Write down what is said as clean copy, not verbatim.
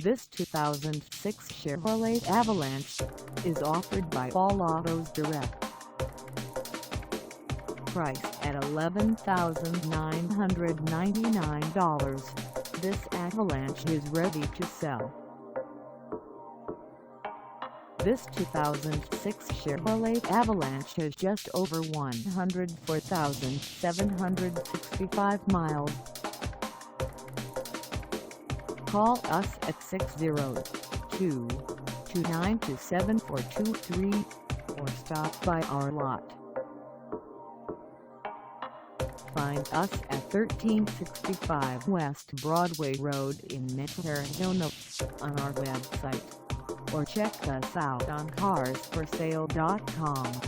This 2006 Chevrolet Avalanche is offered by All Autos Direct. Priced at $11,999, this Avalanche is ready to sell. This 2006 Chevrolet Avalanche has just over 104,765 miles. Call us at 602-229-7423 or stop by our lot. Find us at 1365 West Broadway Road in Mesa, Arizona on our website, or check us out on carsforsale.com.